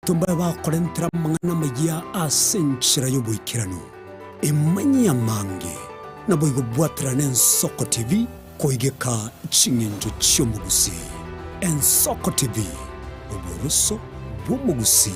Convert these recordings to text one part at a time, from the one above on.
Tumba bakorentera mangana magia asenchira y'obwikirano emanya mange nabo igobwatira n'Ensoko TV koigeka chingenjo cy'omugusi. Ensoko TV oburuso bw'omugusi.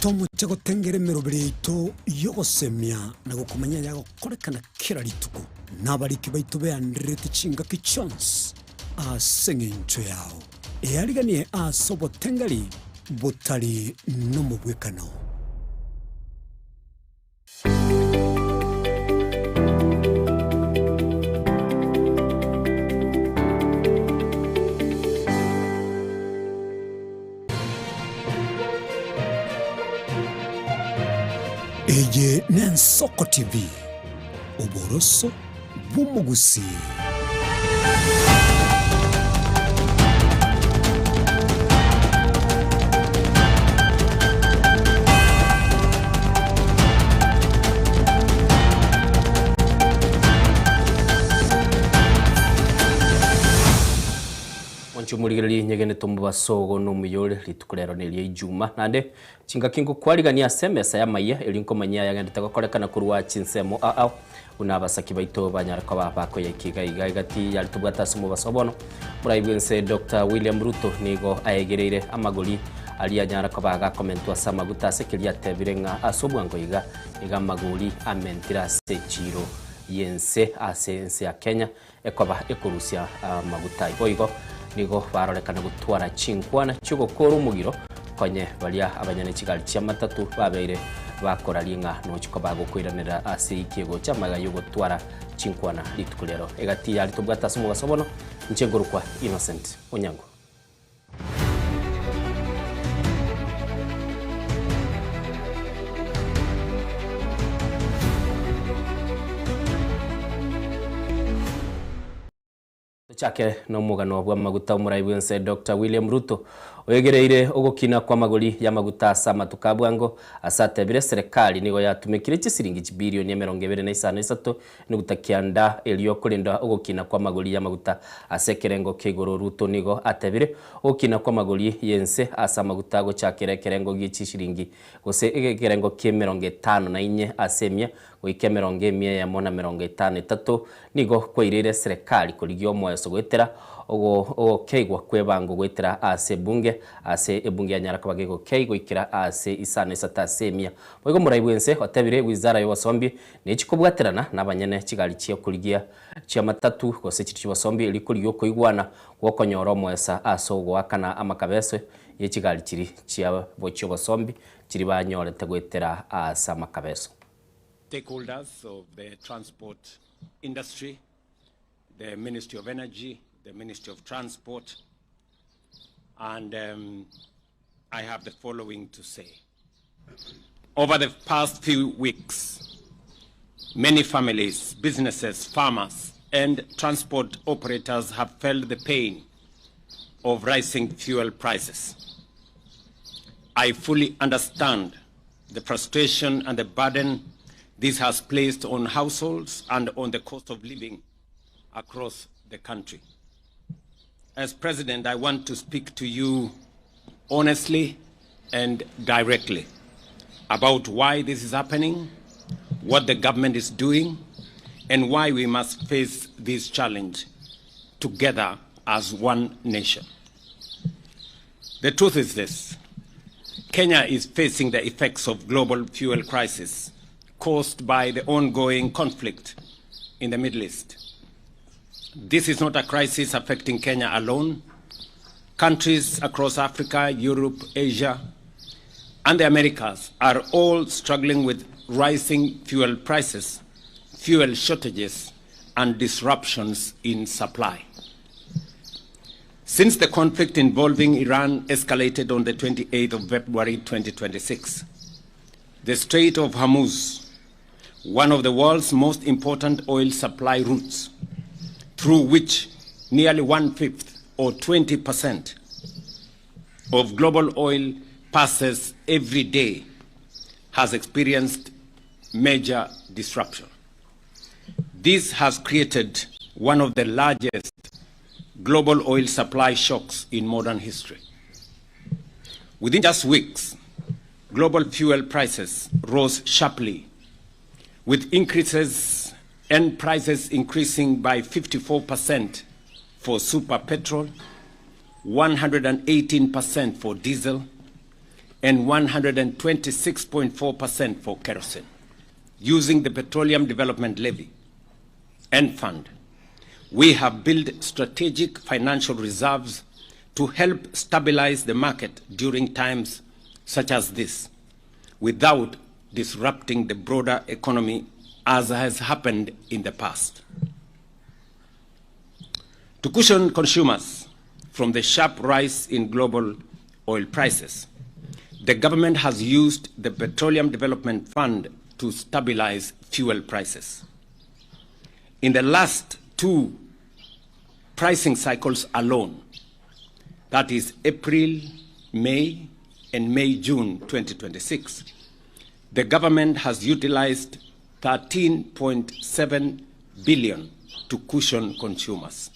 Tomu chako tengere merobirito yogosemya na gukumanya yago korekana kira lituko nabariki baitu beandrete chinga kichons asengencho yao eariganie asobo tengali botali no mubwekano. Eye n'Ensoko TV oboroso bw'omugusi. Murigari nyegene tombo basogo no muyore litukulero nelie Juma nande chinga kingo kwarigania semesa ya Amayia elinko manya yagandita gukorekana kurwa Chinsemo unabasaki baito banyara kwa bako yakiga igati yalitubata sumo basobono murayibwense Dr. William Ruto nigo ayegereire amagoli ali anyara kwa baga komentwa sama gutase kilia tebirenga asobwango iga magoli amentira sechiro yense asense ya Kenya ekoba ekorusia magutai boigo nigo barorekana gutwara chinkwana cyugo koro mugiro konye balia abanyane kigali cya matatu babeire bakora linga no cyuko bagokwiranira ase ikigo cyamaga yo gutwara chinkwana litukulero egati yali tubwata sumu basobono nchengorukwa Innocent Onyango. Chake no mugano bwa maguta umurayibwense Dr. William Ruto oyegereire ogokina kwa magoli ya maguta sama tukabwango asatebire serikali nigo yatumikire chisiringi bilioni 25 ni gutakianda elio kulinda ogokina kwa magoli ya maguta asekerengo kegoro Ruto nigo atebire ogokina kwa magoli yense asa maguta go chakere kerengo gichishiringi gose egekerengo ke 54 asemia wike 153 nigo kwairire serikali kuligio mweso gwetera ogo keigwa kwebango gwetera ase bunge ase ebunge anyara kabagego keigo ikira ase Isano satasemia boigo murayibwense otebire wizara y'obasombi n'ekikobwaterana n'abanyene kigali cyo kuligia cya matatu gose kiti cy'obasombi iri kuligio koigwana gwokonyoro mwesa asogo akana amakabese yekigali kiri cya bocho basombi kiri banyorete gwetera asa makabeso. Stakeholders of the transport industry, the Ministry of Energy, the Ministry of Transport, and I have the following to say. Over the past few weeks, many families, businesses, farmers, and transport operators have felt the pain of rising fuel prices. I fully understand the frustration and the burden this has placed on households and on the cost of living across the country. As President, I want to speak to you honestly and directly about why this is happening, what the government is doing, and why we must face this challenge together as one nation. The truth is this: Kenya is facing the effects of global fuel crisis caused by the ongoing conflict in the Middle East. This is not a crisis affecting Kenya alone. Countries across Africa, Europe, Asia, and the Americas are all struggling with rising fuel prices, fuel shortages, and disruptions in supply. Since the conflict involving Iran escalated on the 28th of February 2026, the Strait of Hormuz, one of the world's most important oil supply routes, through which nearly 1/5 or 20% of global oil passes every day, has experienced major disruption. This has created one of the largest global oil supply shocks in modern history. Within just weeks, global fuel prices rose sharply, with increases and prices increasing by 54% for super petrol, 118% for diesel, and 126.4% for kerosene. Using the Petroleum Development Levy and Fund, we have built strategic financial reserves to help stabilize the market during times such as this, without disrupting the broader economy as has happened in the past. To cushion consumers from the sharp rise in global oil prices, the government has used the Petroleum Development Fund to stabilize fuel prices. In the last two pricing cycles alone, that is April, May, and May-June 2026, the government has utilized 13.7 billion to cushion consumers.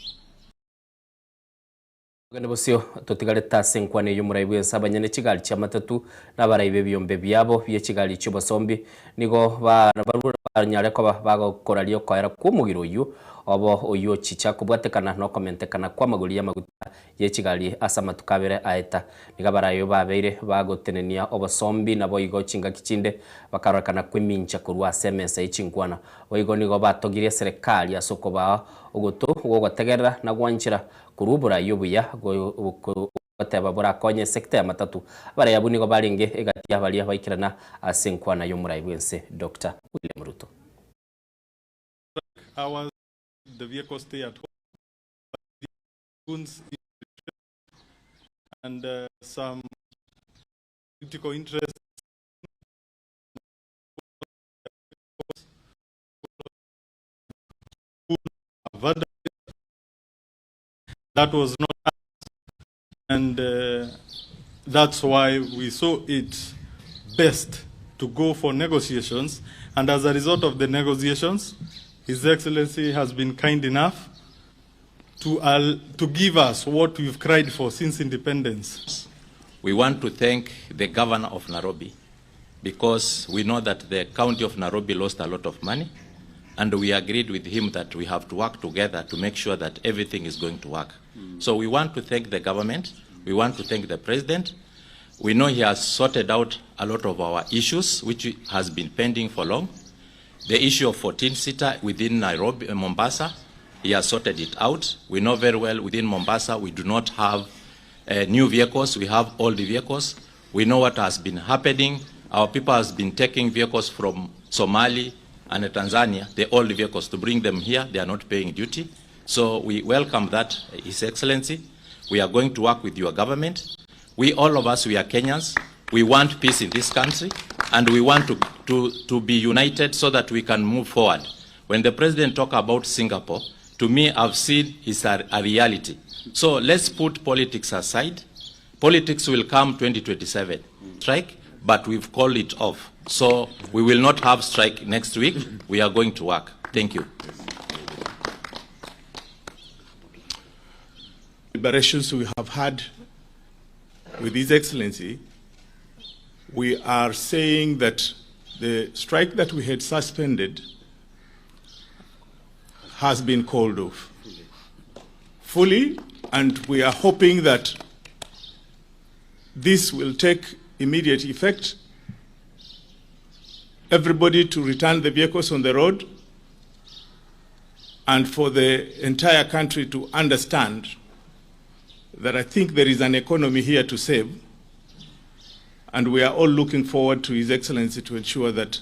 Gane bosio tutigale tase nkwane yumuraibu nsabanyane kigali kya matatu n'abaraibe byombe byabo bye kigali cy'ubasombi nigo baranyale ko bagakora liyo kwera kumugiro uyu obo uyu chicha kubwatekana no komentekana kwa maguli y'amaguta ye kigali asama tukabere aeta niga barayo babeire bagotenenia obasombi nabo igo kinga kikinde bakarakana kwimincha kurwa semesa ichinkwana oigo nigo batogirie serikali asoko ba ogoto gogotegerera na gwanchira kurubura yubuya bateba burakonye sekta ya matatu barayabu nigo baringe egati y'abali abaikirana asenkwana yo murayibwense Dr. William Ruto. Hours the vehicle stay at home and some critical interest that was not, and that's why we saw it best to go for negotiations, and as a result of the negotiations, His Excellency has been kind enough to give us what we've cried for since independence. We want to thank the governor of Nairobi because we know that the county of Nairobi lost a lot of money, and we agreed with him that we have to work together to make sure that everything is going to work. So we want to thank the government, we want to thank the president. We know he has sorted out a lot of our issues, which has been pending for long. The issue of 14-seater within Nairobi and Mombasa, he has sorted it out. We know very well within Mombasa we do not have new vehicles, we have old vehicles. We know what has been happening. Our people has been taking vehicles from Somali and Tanzania, the old vehicles, to bring them here. They are not paying duty. So we welcome that, His Excellency. We are going to work with your government. We, all of us, we are Kenyans. We want peace in this country, and we want to be united so that we can move forward. When the president talked about Singapore, to me, I've seen it's a reality. So let's put politics aside. Politics will come 2027, strike, but we've called it off. So we will not have strike next week. We are going to work. Thank you. Deliberations we have had with His Excellency, we are saying that the strike that we had suspended has been called off fully, and we are hoping that this will take immediate effect. Everybody to return the vehicles on the road, and for the entire country to understand that I think there is an economy here to save, and we are all looking forward to His Excellency to ensure that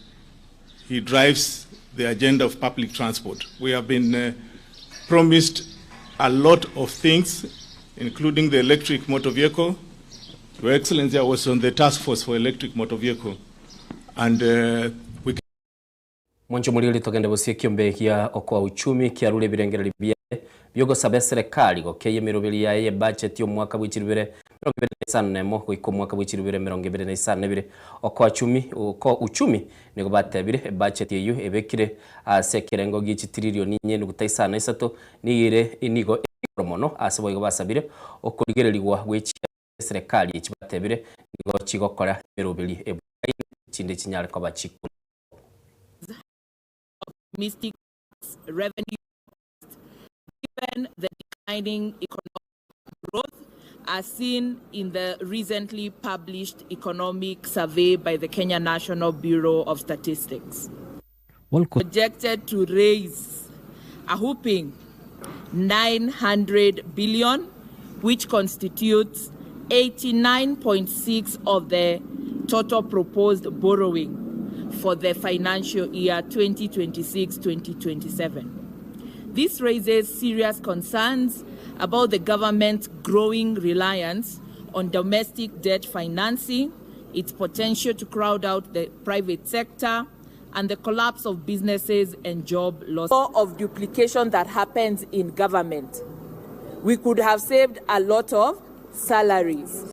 he drives the agenda of public transport. We have been promised a lot of things, including the electric motor vehicle. Your Excellency, I was on the task force for electric motor vehicle, and we can... Mwancho mulili tokende bosie kiombe kia okwa uchumi kia rule birengere libia byogo sabe serikali go keye mirobili ya ye budget yo mwaka bw'ikirubire 2024 ko mwaka bw'ikirubire 2024 okwa uchumi nigo batebire budget yeyo ebekire sekerengo gici trillion nye n'ugutaisana isato nigire inigo mono asebo igo basabire okurigererirwa gwichia serikali chibatebire nigo chigokora mirubiri ebukaine chinde chinyare kwa bachiku Mystic revenue given the declining economic growth as seen in the recently published economic survey by the Kenya National Bureau of Statistics. Projected to raise a whopping 900 billion, which constitutes 89.6% of the total proposed borrowing for the financial year 2026-2027. This raises serious concerns about the government's growing reliance on domestic debt financing, its potential to crowd out the private sector, and the collapse of businesses and job loss. Of duplication that happens in government. We could have saved a lot of salaries.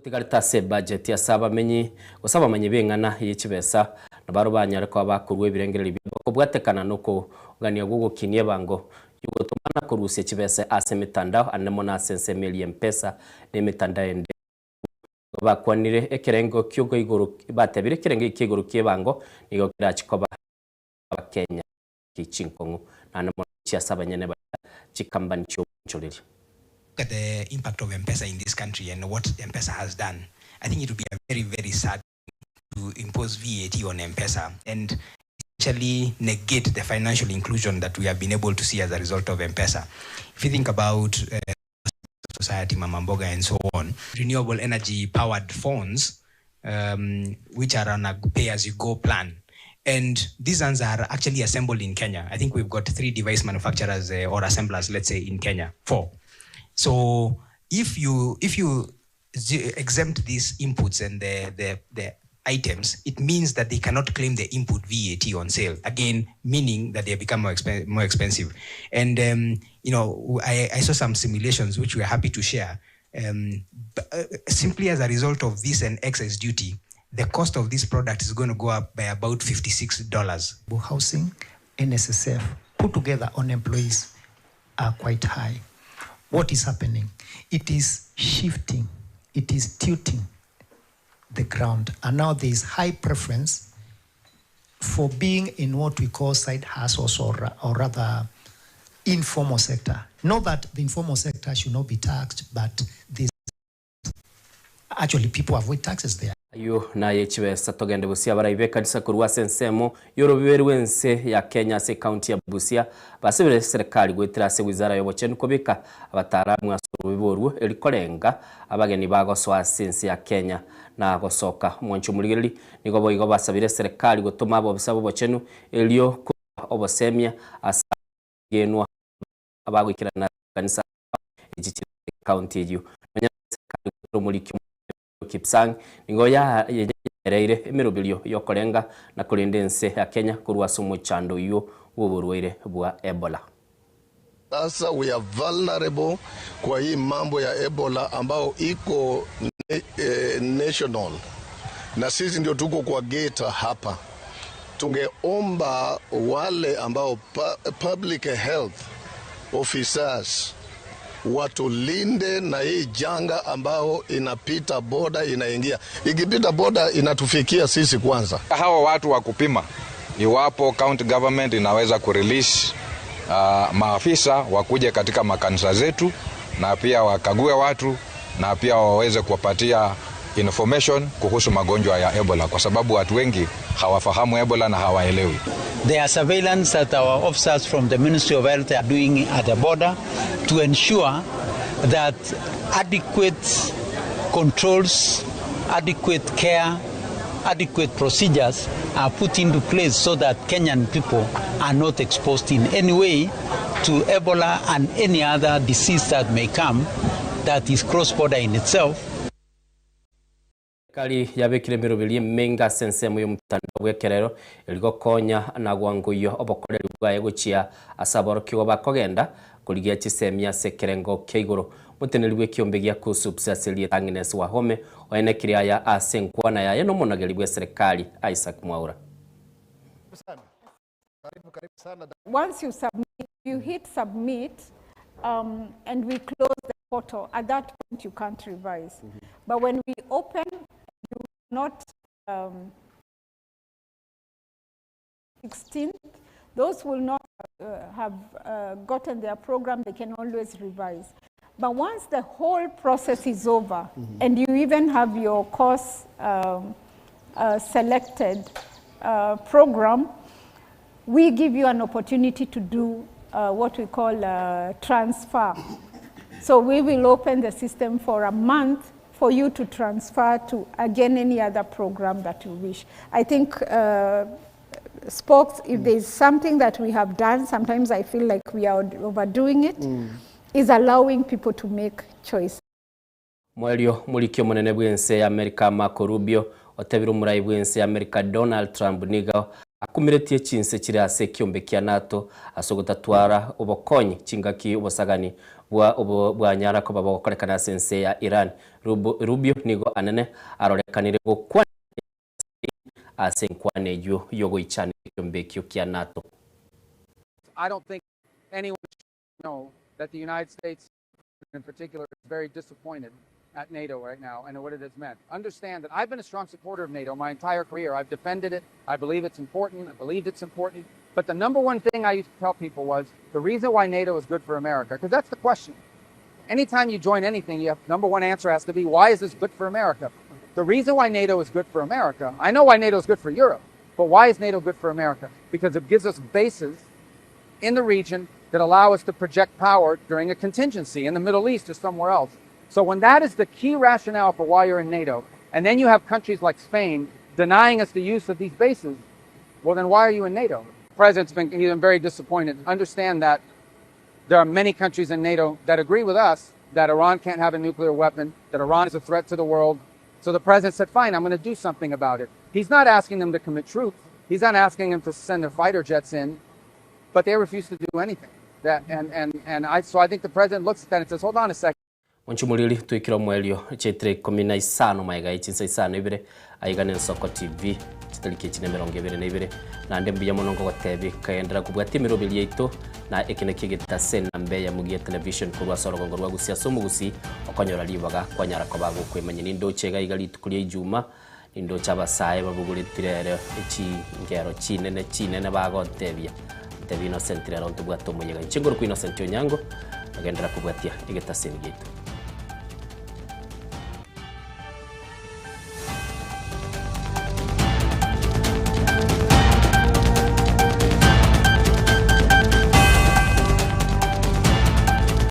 tigarita se budget ya saba menyi usaba menyi bengana yechibesa nabaro banyare kwa bakurwe birengereri byo bwatekana nuko gania gugu kinie bango yugo tumana kuruse chibesa ase mitandao anemo na sense million pesa ne mitandao ende bakwanire ekerengo kyugo iguru batebire kerenge ikiguru kibango nigo kirachikoba Kenya kichinkongo anemo chia saba nyene ba chikambani choriri. Look at the impact of M-Pesa in this country and what M-Pesa has done. I think it would be a very, very sad to impose VAT on M-Pesa and actually negate the financial inclusion that we have been able to see as a result of M-Pesa. If you think about society, Mama Mboga and so on, renewable energy powered phones, which are on a pay-as-you-go plan. And these ones are actually assembled in Kenya. I think we've got 3 device manufacturers or assemblers, let's say, in Kenya, 4. So if you exempt these inputs and the items, it means that they cannot claim the input VAT on sale. Again, meaning that they become more expensive. And I saw some simulations which we're happy to share. Simply as a result of this and excess duty, the cost of this product is going to go up by about $56. Housing, NSSF, put together on employees are quite high. What is happening? It is shifting, it is tilting the ground. And now there is high preference for being in what we call side hustles or rather informal sector. Not that the informal sector should not be taxed, but actually people avoid taxes there. Ayo na yechibesa togende Busia baraibe kanisa kurwa sensemo yorobiberi wense ya Kenya se county ya Busia basibire serikali gwetira se wizara yobochenu kubika abataramu asobiborwo elikorenga abageni bagoswa sense ya Kenya na gosoka mwanchu muligeri nigo boyigo basabire serikali gutuma abo bisabo bochenu elio obosemia asagenwa abagwikirana kanisa ejiti county ejo muri Kipsang ningoya yereire emirubilio yokorenga na kulindense ya Kenya kurwa sumu chando yo uburwaire bwa Ebola. Sasa we are vulnerable kwa hii mambo ya Ebola ambao iko national na sisi ndio tuko kwa gate hapa. Tungeomba wale ambao public health officers watulinde na hii janga ambao inapita boda inaingia. Ikipita boda inatufikia sisi kwanza. Hawa watu wa kupima iwapo county government inaweza kurelease maafisa wakuje katika makanisa zetu na pia wakague watu na pia waweze kuwapatia information kuhusu magonjwa ya Ebola kwa sababu watu wengi hawafahamu Ebola na hawaelewi. There are surveillance that our officers from the Ministry of Health are doing at the border to ensure that adequate controls, adequate care, adequate procedures are put into place so that Kenyan people are not exposed in any way to Ebola and any other disease that may come that is cross-border in itself. Kali yabekire mirobelie menga sensemo y'omutandao bwekerero eligokonya na gwangoyo obokoreri bwaye gochia asaboro kigo bakogenda kuligia chisemia sekerengo keigoro muteneri bwe kiombe gya kusubsidiaria Agnes Wahome oenekire ya asenkwana yaye no monageri bwe serikali Isaac Mwaura. Once you submit, you hit submit, and we close the portal. At that point, you can't revise. But when we open, you not 16th, those will not have gotten their program. They can always revise. But once the whole process is over, and you even have your course selected program, we give you an opportunity to do what we call transfer. So we will open the system for a month for you to transfer to, again, any other program that you wish. I think spokes, if there's something that we have done, sometimes I feel like we are overdoing it, is allowing people to make choice. Mwelio mulikio monene bwense ya Amerika Marco Rubio otebiru murai bwense ya Amerika Donald Trump niga akumiretie Chinsa kiri ase kiombe kia NATO asogotatwara obokonyi chingaki obosagani bwa nyara ko babokorekana sense ya Iran. Rubio nigo anene arorekanire gukwana ase nkwane yogo ichane kiombe kia NATO. I don't think anyone should know that the United States in particular is very disappointed at NATO right now and what it has meant. Understand that I've been a strong supporter of NATO my entire career. I've defended it. I believe it's important. I believed it's important. But the number one thing I used to tell people was the reason why NATO is good for America, because that's the question. Anytime you join anything, you have number one answer has to be, why is this good for America? The reason why NATO is good for America, I know why NATO is good for Europe, but why is NATO good for America? Because it gives us bases in the region that allow us to project power during a contingency in the Middle East or somewhere else. So when that is the key rationale for why you're in NATO, and then you have countries like Spain denying us the use of these bases, well then why are you in NATO? The President's been very disappointed. Understand that there are many countries in NATO that agree with us that Iran can't have a nuclear weapon, that Iran is a threat to the world. So the President said, fine, I'm going to do something about it. He's not asking them to commit troops. He's not asking them to send their fighter jets in, but they refuse to do anything. So I think the President looks at that and says, hold on a second. Wanchumulili tuikiro mwelio chetre komina Isano maiga Chinsa Isano Ibere aigane Soko TV chitalike chine meronge Ibere na Ibere na ndembi ya monongo gotebi kaendera kubwati mirobili yeito na ekine kigita sena mbeya mugie television kurwa soro gongorwa gusia somugusi okonyora libaga kwanyara ko bagu kwemanye nindo chega igali tukulie Juma nindo chabasaye babugulitirere ichi ngero chinene bagotebia tebino sentirero ntubwato munyega nchingoro ku Innocent Onyango agendera kubwatia igita sena gitu.